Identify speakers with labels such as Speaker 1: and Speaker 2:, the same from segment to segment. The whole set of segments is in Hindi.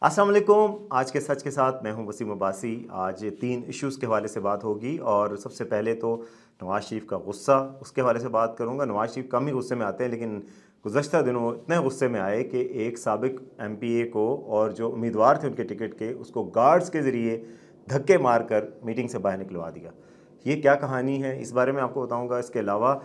Speaker 1: अस्सलाम वालेकुम। आज के सच के साथ मैं हूं वसीम अब्बासी। आज 3 इश्यूज़ के हवाले से बात होगी और सबसे पहले तो नवाज़ शरीफ का गुस्सा, उसके हवाले से बात करूंगा। नवाज़ शरीफ कम ही गुस्से में आते हैं, लेकिन गुज़श्ता दिनों इतने गुस्से में आए कि एक साबिक MPA को और जो उम्मीदवार थे उनके टिकट के, उसको गार्ड्स के ज़रिए धक्के मार कर मीटिंग से बाहर निकलवा दिया। ये क्या कहानी है, इस बारे में आपको बताऊँगा। इसके अलावा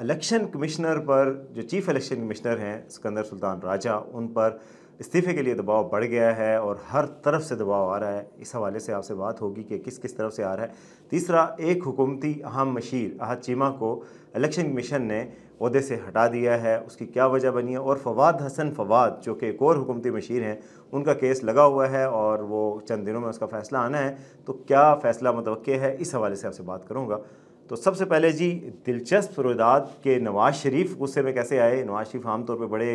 Speaker 1: इलेक्शन कमिश्नर पर, जो चीफ़ इलेक्शन कमिश्नर हैं सिकंदर सुल्तान राजा, उन पर इस्तीफ़े के लिए दबाव बढ़ गया है और हर तरफ से दबाव आ रहा है। इस हवाले से आपसे बात होगी कि किस किस तरफ से आ रहा है। तीसरा, एक हुकूमती अहम मशीर अहद चीमा को इलेक्शन कमीशन ने ओहदे से हटा दिया है, उसकी क्या वजह बनी है। और फवाद हसन फवाद, जो कि एक और हुकूमती मशीर हैं, उनका केस लगा हुआ है और वो चंद दिनों में उसका फ़ैसला आना है। तो क्या फ़ैसला मुतवक्के है, इस हवाले से आपसे बात करूँगा। तो सबसे पहले जी, दिलचस्प रुदात के नवाज़ शरीफ गुस्से में कैसे आए। नवाज़ शरीफ आमतौर पर बड़े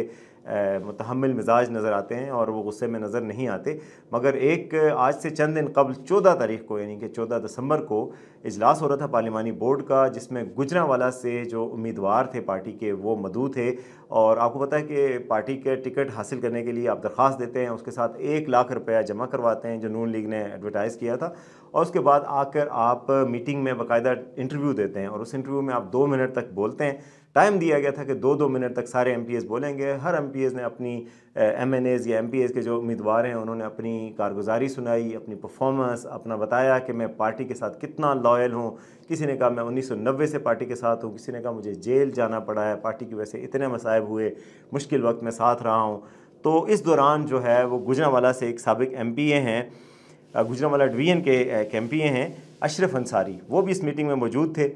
Speaker 1: मुतहम्मिल मिजाज नज़र आते हैं और वो गुस्से में नज़र नहीं आते, मगर एक आज से चंद दिन कबल 14 तारीख को, यानी कि 14 दिसंबर को इजलास हो रहा था पार्लिमानी बोर्ड का, जिसमें गुजरांवाला से जो उम्मीदवार थे पार्टी के, वो मदऊ थे। और आपको पता है कि पार्टी के टिकट हासिल करने के लिए आप दरख्वास्त देते हैं, उसके साथ 1 लाख रुपया जमा करवाते हैं, जो नून लीग ने एडवर्टाइज़ किया था। और उसके बाद आकर आप मीटिंग में बाकायदा इंटरव्यू देते हैं और उस इंटरव्यू में आप 2 मिनट तक बोलते हैं। टाइम दिया गया था कि 2-2 मिनट तक सारे MPs बोलेंगे। हर MPs ने अपनी MNAs या MPs के जो उम्मीदवार हैं उन्होंने अपनी कारगुजारी सुनाई, अपनी परफॉर्मेंस, अपना बताया कि मैं पार्टी के साथ कितना लॉयल हूँ। किसी ने कहा मैं 1990 से पार्टी के साथ हूँ, किसी ने कहा मुझे जेल जाना पड़ा है, पार्टी की वजह से इतने मसाइब हुए, मुश्किल वक्त में साथ रहा हूँ। तो इस दौरान जो है वो गुजरांवाला से एक साबिक MPA हैं, गुजरांवाला डिवीज़न के एक MPA हैं अशरफ अंसारी, वो भी इस मीटिंग में मौजूद थे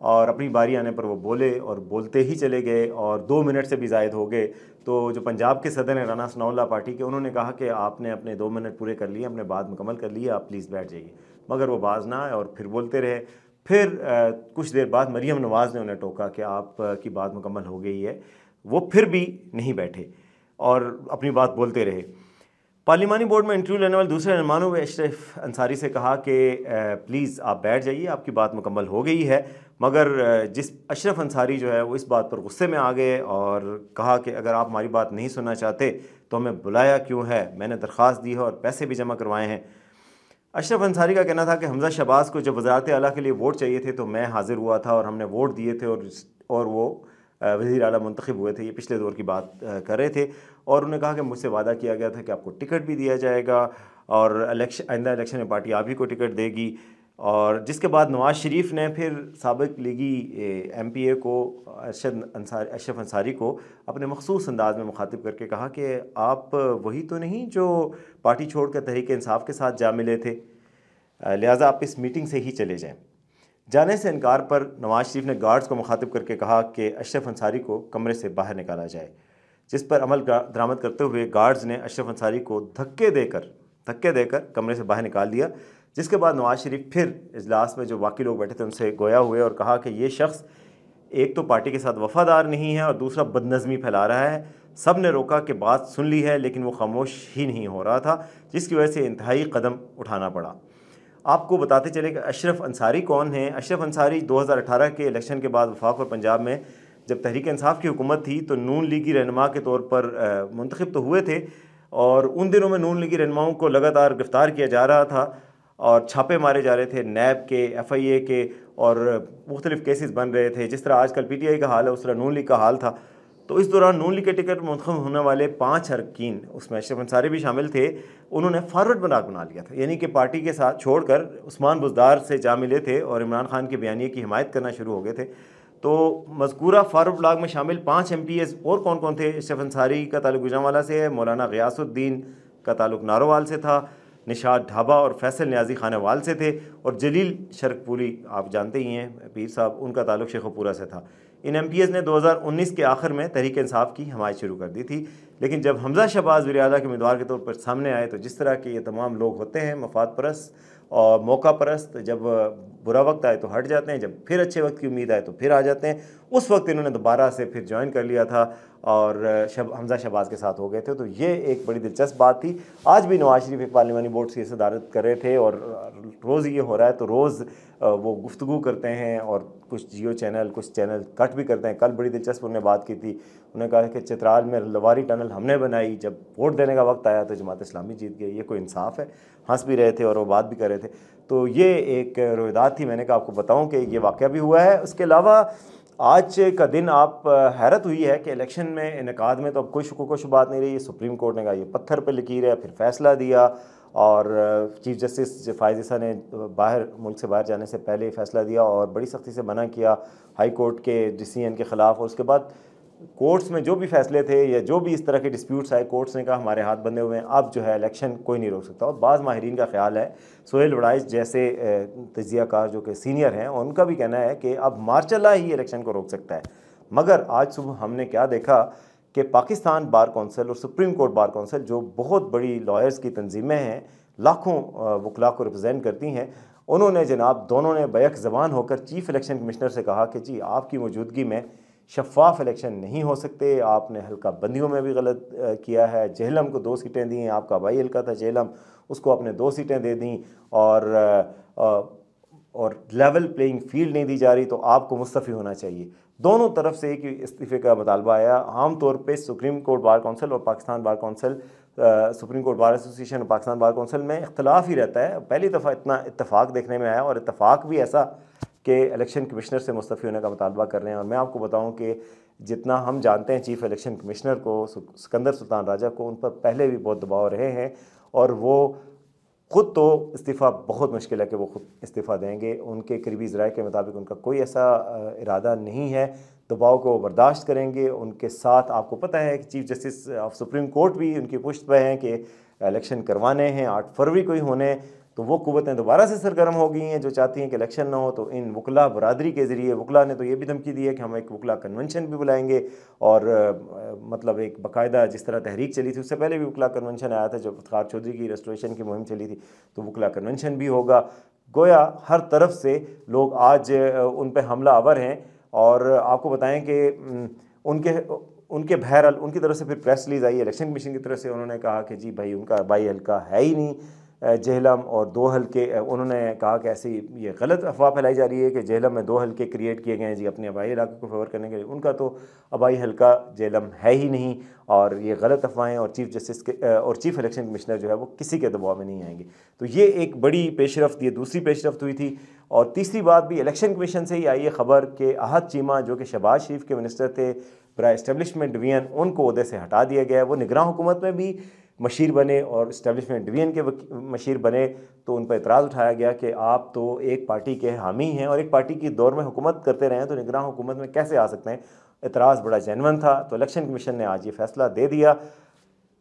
Speaker 1: और अपनी बारी आने पर वो बोले और बोलते ही चले गए और 2 मिनट से भी ज़ायद हो गए। तो जो पंजाब के सदर हैं राना सनाउल्लाह पार्टी के, उन्होंने कहा कि आपने अपने 2 मिनट पूरे कर लिए, अपने बात मुकम्मल कर लिए, आप प्लीज़ बैठ जाइए। मगर वो बाज ना आए और फिर बोलते रहे। फिर कुछ देर बाद मरीम नवाज़ ने उन्हें टोका कि आप की बात मुकम्मल हो गई है। वो फिर भी नहीं बैठे और अपनी बात बोलते रहे। पार्लिमानी बोर्ड में इंटरव्यू लेने वाले दूसरे रहनुमाओं ने अशरफ अंसारी से कहा कि प्लीज़ आप बैठ जाइए, आपकी बात मुकम्मल हो गई है। मगर जिस अशरफ अंसारी जो है वो इस बात पर गुस्से में आ गए और कहा कि अगर आप हमारी बात नहीं सुनना चाहते तो हमें बुलाया क्यों है, मैंने दरख्वास्त दी है और पैसे भी जमा करवाए हैं। अशरफ अंसारी का कहना था कि हमजा शहबाज को जब वज़ारत आला के लिए वोट चाहिए थे तो मैं हाजिर हुआ था और हमने वोट दिए थे और वो वज़ीर आला मुंतखब हुए थे। ये पिछले दौर की बात कर रहे थे और उन्होंने कहा कि मुझसे वादा किया गया था कि आपको टिकट भी दिया जाएगा और आइंदा इलेक्शन में पार्टी आप ही को टिकट देगी। और जिसके बाद नवाज़ शरीफ ने फिर साबिक लीगी MPA को, अशरफ अंसारी को अपने मखसूस अंदाज में मुखातिब करके कहा कि आप वही तो नहीं जो पार्टी छोड़कर तहरीक इंसाफ के साथ जा मिले थे, लिहाजा आप इस मीटिंग से ही चले जाएं। जाने से इनकार पर नवाज़ शरीफ ने गार्ड्स को मुखातिब करके कहा कि अशरफ अंसारी को कमरे से बाहर निकाला जाए, जिस पर अमल दरामद करते हुए गार्ड्स ने अशरफ अंसारी को धक्के देकर कमरे से बाहर निकाल दिया। जिसके बाद नवाज़ शरीफ फिर इजलास में जो बाकी लोग बैठे थे उनसे गोया हुए और कहा कि ये शख्स एक तो पार्टी के साथ वफादार नहीं है और दूसरा बदनज़मी फैला रहा है। सब ने रोका कि बात सुन ली है, लेकिन वो खामोश ही नहीं हो रहा था, जिसकी वजह से इंतहाई कदम उठाना पड़ा। आपको बताते चले कि अशरफ अंसारी कौन है। अशरफ अंसारी 2018 के इलेक्शन के बाद वफाक और पंजाब में जब तहरीक इंसाफ की हुकूमत थी तो नून लीगी रहनुमा के तौर पर मुंतखब तो हुए थे और उन दिनों में नून लीगी रहनुमाओं को लगातार गिरफ्तार किया जा रहा था और छापे मारे जा रहे थे, नैब के, FIA के, और मुख्तलिफ केसेस बन रहे थे। जिस तरह आजकल PTI का हाल है उस तरह नून लीग का हाल था। तो इस दौरान नून लीग के टिकट मुंतखब होने वाले 5 अरकान, उसमें अशरफ अंसारी भी शामिल थे, उन्होंने फॉरवर्ड बना लिया था, यानी कि पार्टी के साथ छोड़कर उस्मान बुज़दार से जा मिले थे और इमरान खान के बयानिए की हिमायत करना शुरू हो गए थे। तो मज़कूरा फॉरवर्ड ब्लॉग में शामिल 5 MPs और कौन कौन थे? अशरफ अंसारी का ताल्लुक गुजरांवाला से है, मौलाना ग़ियासुद्दीन का ताल्लुक नारोवाल से था, निशात ढाबा और फैसल न्याजी खानेवाल से थे, और जलील शरकपुरी आप जानते ही हैं पीर साहब, उनका ताल्लुक शेखपुरा से था। इन MPs ने 2019 के आखिर में तहरीक इंसाफ की हमायत शुरू कर दी थी, लेकिन जब हमजा शहबाज वज़ीर आला के उम्मीदवार के तौर पर सामने आए तो जिस तरह के ये तमाम लोग होते हैं, मफाद परस्त और मौका परस्त, जब बुरा वक्त आए तो हट जाते हैं, जब फिर अच्छे वक्त की उम्मीद आए तो फिर आ जाते हैं। उस वक्त इन्होंने दोबारा से फिर ज्वाइन कर लिया था और हमजा शहबाज के साथ हो गए थे। तो ये एक बड़ी दिलचस्प बात थी। आज भी नवाज शरीफ एक पार्लिमानी बोर्ड की सदारत कर रहे थे और रोज़ ये हो रहा है, तो रोज़ वो गुफ्तगू करते हैं और कुछ जियो चैनल, कुछ चैनल कट भी करते हैं। कल बड़ी दिलचस्प उन्होंने बात की थी, उन्होंने कहा कि चित्राल में लवारी टनल हमने बनाई, जब वोट देने का वक्त आया तो जमात इस्लामी जीत गई। ये कोई इंसाफ है? हंस भी रहे थे और वो बात भी कर रहे थे। तो ये एक रोयदाद थी, मैंने कहा आपको बताऊं कि ये वाक़या भी हुआ है। उसके अलावा आज का दिन आप हैरत हुई है कि इलेक्शन में इनेकाद में तो अब कोई शुक्र शुबात नहीं रही। सुप्रीम कोर्ट ने कहा ये पत्थर पर लकीर है, फिर फैसला दिया और चीफ जस्टिस फ़ाइज़ ईसा ने मुल्क से बाहर जाने से पहले फैसला दिया और बड़ी सख्ती से मना किया हाई कोर्ट के डिसीजन के ख़िलाफ़। और उसके बाद कोर्ट्स में जो भी फैसले थे या जो भी इस तरह के डिस्प्यूट्स आए, कोर्ट्स ने कहा हमारे हाथ बंधे हुए हैं, अब जो है इलेक्शन कोई नहीं रोक सकता। और बाज़ माहिरीन का ख्याल है, सोहेल वड़ाइच जैसे तजियाकार जो कि सीनियर हैं, उनका भी कहना है कि अब मार्शल लॉ ही इलेक्शन को रोक सकता है। मगर आज सुबह हमने क्या देखा कि पाकिस्तान बार कौंसिल और सुप्रीम कोर्ट बार कौंसिल, जो बहुत बड़ी लॉयर्स की तंजीमें हैं, लाखों वकला को रिप्रेजेंट करती हैं, उन्होंने जनाब दोनों ने बैक ज़बान होकर चीफ इलेक्शन कमिश्नर से कहा कि जी आपकी मौजूदगी में शफाफ इलेक्शन नहीं हो सकते, आपने हल्का बंदियों में भी गलत किया है। जेहलम को 2 सीटें दी हैं, आपका भाई हल्का था जेहलम, उसको आपने 2 सीटें दे दी और लेवल प्लेइंग फील्ड नहीं दी जा रही, तो आपको मुस्तफ़ी होना चाहिए। दोनों तरफ से एक इस्तीफ़े का मुतालबा आया। आम तौर पे सुप्रीम कोर्ट बार कौंसिल और Pakistan bar council, supreme court bar association और पाकिस्तान बार कौंसिल में इख्तलाफ ही रहता है। पहली दफ़ा इतना इत्तफाक देखने में आया और इत्तफाक भी ऐसा कि इलेक्शन कमिश्नर से मुस्तफ़ी होने का मुतालबा कर रहे हैं। और मैं आपको बताऊं कि जितना हम जानते हैं चीफ़ इलेक्शन कमिश्नर को, सिकंदर सुल्तान राजा को, उन पर पहले भी बहुत दबाव रहे हैं और वो ख़ुद तो इस्तीफ़ा बहुत मुश्किल है कि वो ख़ुद इस्तीफ़ा देंगे। उनके करीबी ज़राए के मुताबिक उनका कोई ऐसा इरादा नहीं है। दबाव को बर्दाश्त करेंगे। उनके साथ आपको पता है कि chief justice of supreme court भी उनकी पुश्त पे हैं कि इलेक्शन करवाने हैं, 8 फरवरी को ही होने। तो वो कुव्वतें दोबारा से सरगर्म हो गई हैं जो चाहती हैं कि इलेक्शन ना हो। तो इन वकला बरादरी के ज़रिए, वकला ने तो ये भी धमकी दी है कि हम एक वकला कन्वेंशन भी बुलाएंगे और मतलब एक बाकायदा, जिस तरह तहरीक चली थी उससे पहले भी वकला कन्वेंशन आया था, जो इफ्तिखार चौधरी की रेस्टोरेशन की मुहिम चली थी, तो वकला कन्वेंशन भी होगा। गोया हर तरफ से लोग आज उन पर हमला आवर हैं। और आपको बताएं कि उनके बहरहाल उनकी तरफ से फिर प्रेस रिलीज आई इलेक्शन कमीशन की तरफ से। उन्होंने कहा कि जी भाई उनका बाई हल्का है ही नहीं जेहलम, और 2 हल्के, उन्होंने कहा कि ऐसी ये गलत अफवाह फैलाई जा रही है कि जेहलम में 2 हल्के क्रिएट किए गए हैं जी अपने आबाई इलाके को फेवर करने के लिए। उनका तो आबाई हल्का जेहलम है ही नहीं और ये गलत अफवाहें, और चीफ जस्टिस के और चीफ इलेक्शन कमिश्नर जो है वो किसी के दबाव में नहीं आएंगे। तो ये एक बड़ी पेशरफ्त, ये दूसरी पेशरफ्त हुई थी। और तीसरी बात भी इलेक्शन कमीशन से ही आई है खबर कि अहद चीमा जो कि शहबाज शरीफ के मिनिस्टर थे बराए इस्टेब्लिशमेंट डिवीजन, उनको ओहदे से हटा दिया गया है। वो निगरान हुकूमत में भी मशीर बने और इस्टेब्लिशमेंट डिवीजन के मशीर बने। तो उन पर एतराज़ उठाया गया कि आप तो एक पार्टी के हामी हैं और एक पार्टी की दौर में हुकूमत करते रहे हैं, तो निगरान हुकूमत में कैसे आ सकते हैं। एतराज़ बड़ा जेन्युइन था। तो इलेक्शन कमीशन ने आज ये फैसला दे दिया।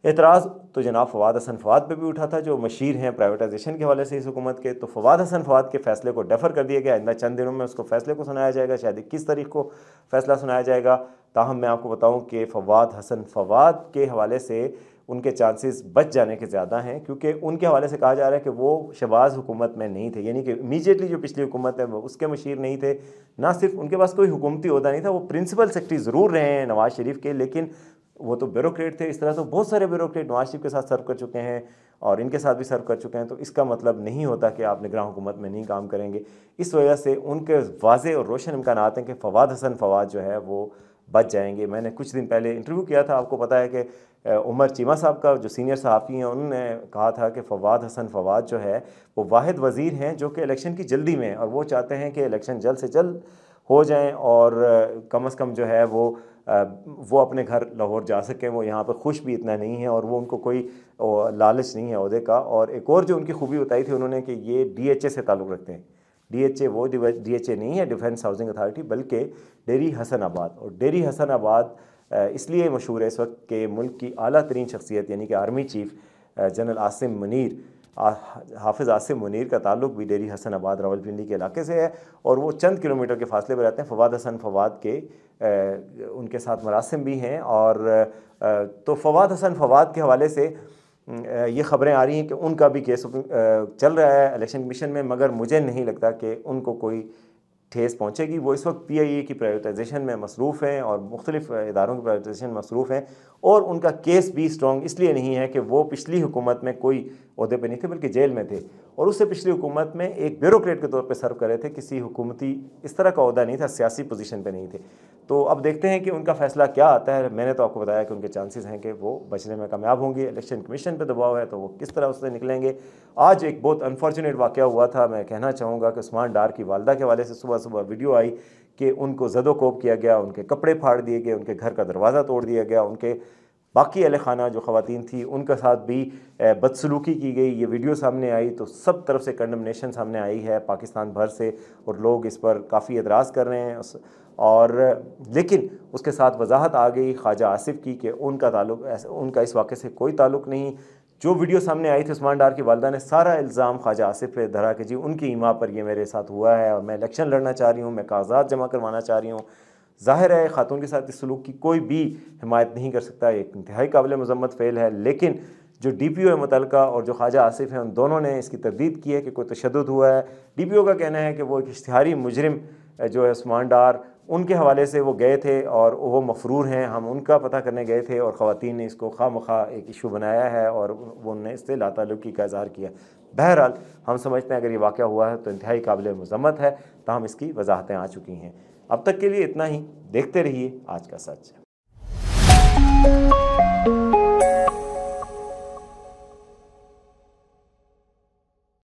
Speaker 1: एतराज़ तो जनाब फवाद हसन फवाद पे भी उठा था जो मशीर हैं प्राइवेटाइजेशन के हवाले से इस हुकूमत के। तो फवाद हसन फवाद के फैसले को डेफर कर दिया गया। आइंदा चंद दिनों में उसको फैसले को सुनाया जाएगा, शायद 21 तारीख को फैसला सुनाया जाएगा। ताहम मैं आपको बताऊं कि फवाद हसन फवाद के हवाले से उनके चांसेस बच जाने के ज़्यादा हैं, क्योंकि उनके हवाले से कहा जा रहा है कि वो शहबाज हुकूमत में नहीं थे, यानी कि इमीडिएटली जो पिछली हुकूमत है वो उसके मशीर नहीं थे। ना सिर्फ उनके पास कोई हुकूमती ओहदा नहीं था, वो प्रिंसिपल सेक्रेटरी ज़रूर रहे हैं नवाज़ शरीफ के, लेकिन वो तो ब्यूरोक्रेट थे। इस तरह तो बहुत सारे ब्यूरोक्रेट नवाज शरीफ के साथ सर्व कर चुके हैं और इनके साथ भी सर्व कर चुके हैं। तो इसका मतलब नहीं होता कि आप निगरान हुकूमत में नहीं काम करेंगे। इस वजह से उनके वाज़े और रोशन इम्कान हैं कि फवाद हसन फवाद जो है वो बच जाएंगे। मैंने कुछ दिन पहले इंटरव्यू किया था, आपको पता है कि उमर चीमा साहब का जो सीनियर सहाफ़ी हैं उन्होंने कहा था कि फवाद हसन फवाद जो है वो वाहिद वज़ीर हैं जो कि इलेक्शन की जल्दी में, और वो चाहते हैं कि इलेक्शन जल्द से जल्द हो जाएं और कम से कम जो है वो अपने घर लाहौर जा सकें। वो यहाँ पर खुश भी इतना नहीं है और वो उनको कोई लालच नहीं है ओहदे का। और एक और जो उनकी खूबी बताई थी उन्होंने कि ये DHA से ताल्लुक़ रखते हैं। DHA वो DHA नहीं है डिफेंस हाउसिंग अथॉरिटी, बल्कि डेरी हसन आबाद। और डेरी हसन आबाद इसलिए मशहूर है इस वक्त कि मुल्क की आला तरीन शख्सियत यानी कि army chief general Asim Munir, हाफिज़ आसिम मुनीर का ताल्लुक भी डेरी हसन आबाद रावलपिंडी के इलाके से है और वो चंद किलोमीटर के फासले पर रहते हैं। फवाद हसन फवाद के उनके साथ मरासिम भी हैं। और तो फवाद हसन फवाद के हवाले से ये ख़बरें आ रही हैं कि उनका भी केस चल रहा है इलेक्शन कमीशन में, मगर मुझे नहीं लगता कि उनको कोई ठेस पहुँचेगी। वो इस वक्त PIA की प्राइवेटाइजेशन में मसरूफ़ हैं और मुख्तलिफ़ इदारों की प्राइवेटाइजेशन में मसरूफ़ हैं, और उनका केस भी स्ट्रॉन्ग इसलिए नहीं है कि वो पिछली हुकूमत में कोई ओहदे पे नहीं थे बल्कि जेल में थे, और उससे पिछली हुकूमत में एक ब्यूरोक्रेट के तौर पे सर्व कर रहे थे, किसी हुकूमती इस तरह का ओहदा नहीं था, सियासी पोजीशन पे नहीं थे। तो अब देखते हैं कि उनका फ़ैसला क्या आता है। मैंने तो आपको बताया कि उनके चांसेस हैं कि वो बचने में कामयाब होंगे। इलेक्शन कमीशन पे दबाव है तो वो किस तरह उससे निकलेंगे। आज एक बहुत अनफॉर्चुनेट वाक़या हुआ था, मैं कहना चाहूँगा कि उस्मान डार की वालदा के हवाले से सुबह सुबह वीडियो आई कि उनको ज़दोकोब किया गया, उनके कपड़े फाड़ दिए गए, उनके घर का दरवाज़ा तोड़ दिया गया, उनके बाकी अहल खाना जो ख़वातीन थी उनका साथ भी बदसलूकी की गई। ये वीडियो सामने आई तो सब तरफ से कंडमनेशन सामने आई है पाकिस्तान भर से, और लोग इस पर काफ़ी एतराज़ कर रहे हैं। और लेकिन उसके साथ वजाहत आ गई ख्वाजा आसिफ की कि उनका ताल्लुक, उनका इस वाक़े से कोई ताल्लुक नहीं। जो वीडियो सामने आई थी, उस्मान डार की वालदा ने सारा इल्ज़ाम ख्वाजा आसिफ पे धरा कि जी उनकी ईमा पर ये मेरे साथ हुआ है और मैं इलेक्शन लड़ना चाह रही हूँ, मैं कागजात जमा करवाना चाह रही हूँ। ज़ाहिर है खातून के साथ इस सलूक की कोई भी हिमायत नहीं कर सकता, एक इंतहाई काबिल मज़म्मत फ़ेल है। लेकिन जो DPO है मुतलका और जो ख्वाजा आसिफ हैं, उन दोनों ने इसकी तरदीद की है कि कोई तशद्दुद हुआ है। DPO का कहना है कि वो एक इश्तिहारी मुजरिम जो है उस्मान डार, उनके हवाले से वो गए थे और वो मफरूर हैं, हम उनका पता करने गए थे, और ख़वातीन ने इसको खामखा एक इशू बनाया है और वो उन्होंने इससे लाताल्लुकी का इज़हार किया। बहरहाल हम समझते हैं अगर ये वाक़या हुआ है तो इंतहाई काबिल मज़म्मत है, ताहम इसकी वजाहतें आ चुकी हैं। अब तक के लिए इतना ही। देखते रहिए आज का सच।